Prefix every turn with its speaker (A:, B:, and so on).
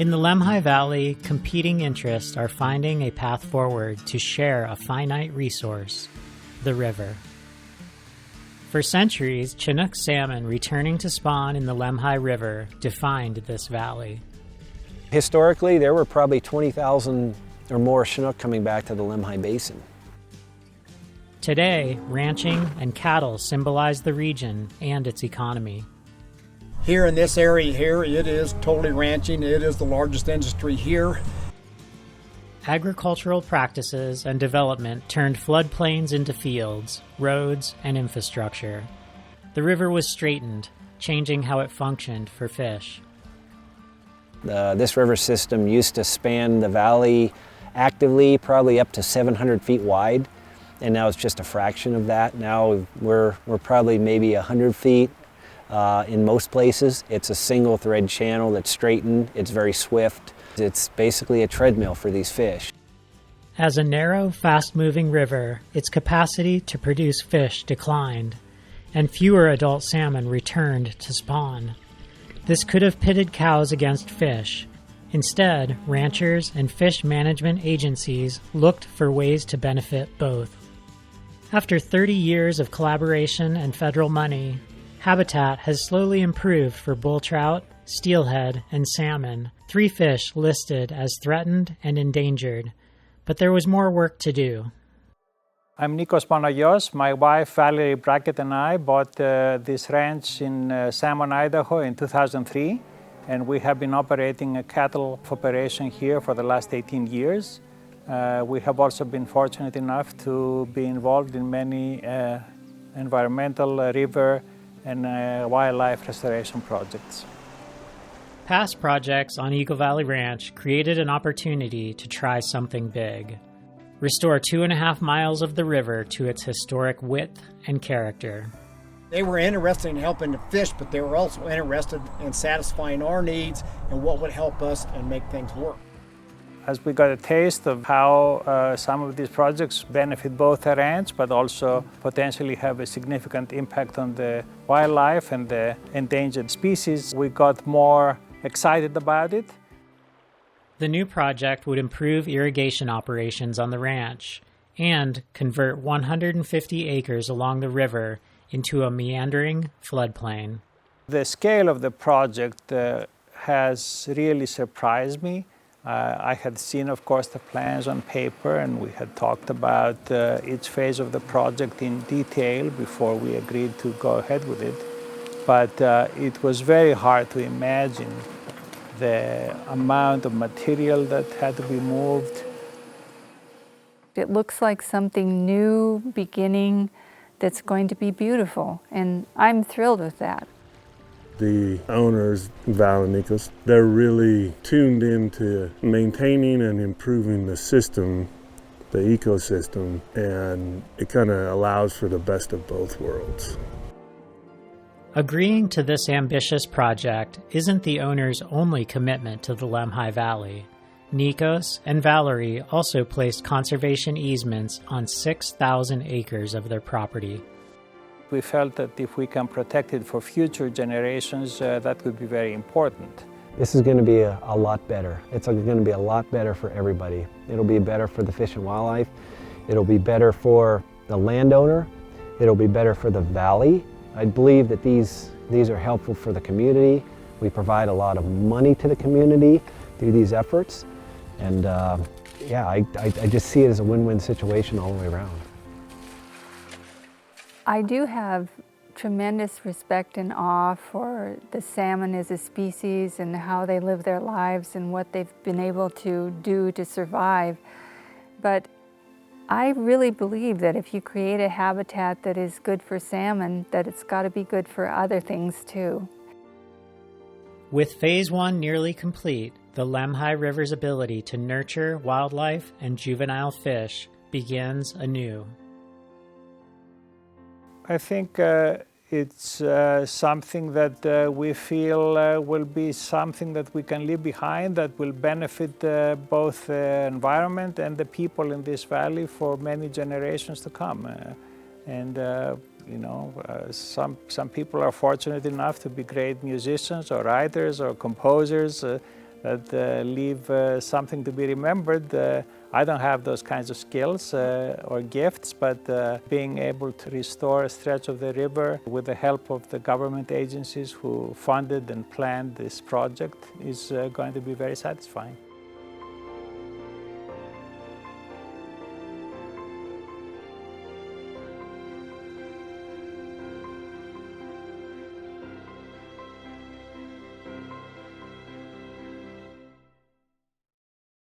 A: In the Lemhi Valley, competing interests are finding a path forward to share a finite resource, the river. For centuries, Chinook salmon returning to spawn in the Lemhi River defined this valley.
B: Historically, there were probably 20,000 or more Chinook coming back to the Lemhi Basin.
A: Today, ranching and cattle symbolize the region and its economy.
C: Here in this area here, it is totally ranching. It is the largest industry here.
A: Agricultural practices and development turned floodplains into fields, roads, and infrastructure. The river was straightened, changing how it functioned for fish.
B: This river system used to span the valley actively, probably up to 700 feet wide, and now it's just a fraction of that. Now we're probably maybe 100 feet in most places. It's a single thread channel that's straightened, it's very swift. It's basically a treadmill for these fish.
A: As a narrow, fast-moving river, its capacity to produce fish declined, and fewer adult salmon returned to spawn. This could have pitted cows against fish. Instead, ranchers and fish management agencies looked for ways to benefit both. After 30 years of collaboration and federal money, habitat has slowly improved for bull trout, steelhead, and salmon, 3 fish listed as threatened and endangered. But there was more work to do.
D: I'm Nikos Monoyios. My wife Valerie and I bought this ranch in Salmon, Idaho in 2003, and we have been operating a cattle operation here for the last 18 years. We have also been fortunate enough to be involved in many environmental, river, and wildlife restoration projects.
A: Past projects on Eagle Valley Ranch created an opportunity to try something big. Restore 2.5 miles of the river to its historic width and character.
C: They were interested in helping the fish, but they were also interested in satisfying our needs and what would help us and make things work.
D: As we got a taste of how some of these projects benefit both the ranch, but also potentially have a significant impact on the wildlife and the endangered species, we got more excited about it.
A: The new project would improve irrigation operations on the ranch and convert 150 acres along the river into a meandering floodplain.
D: The scale of the project has really surprised me. I had seen, of course, the plans on paper, and we had talked about each phase of the project in detail before we agreed to go ahead with it. But it was very hard to imagine the amount of material that had to be moved.
E: It looks like something new beginning that's going to be beautiful, and I'm thrilled with that.
F: The owners, Val and Nikos, they're really tuned into maintaining and improving the system, the ecosystem, and it kind of allows for the best of both worlds.
A: Agreeing to this ambitious project isn't the owner's only commitment to the Lemhi Valley. Nikos and Valerie also placed conservation easements on 6,000 acres of their property.
D: We felt that if we can protect it for future generations, that would be very important.
B: This is going to be a lot better. It's going to be a lot better for everybody. It'll be better for the fish and wildlife. It'll be better for the landowner. It'll be better for the valley. I believe that these are helpful for the community. We provide a lot of money to the community through these efforts. And yeah, I just see it as a win-win situation all the way around.
E: I do have tremendous respect and awe for the salmon as a species and how they live their lives and what they've been able to do to survive. But I really believe that if you create a habitat that is good for salmon, that it's got to be good for other things too.
A: With Phase 1 nearly complete, the Lemhi River's ability to nurture wildlife and juvenile fish begins anew.
D: I think it's something that we feel will be something that we can leave behind that will benefit both the environment and the people in this valley for many generations to come. You know, some people are fortunate enough to be great musicians or writers or composers. that leave something to be remembered. I don't have those kinds of skills or gifts, but being able to restore a stretch of the river with the help of the government agencies who funded and planned this project is going to be very satisfying.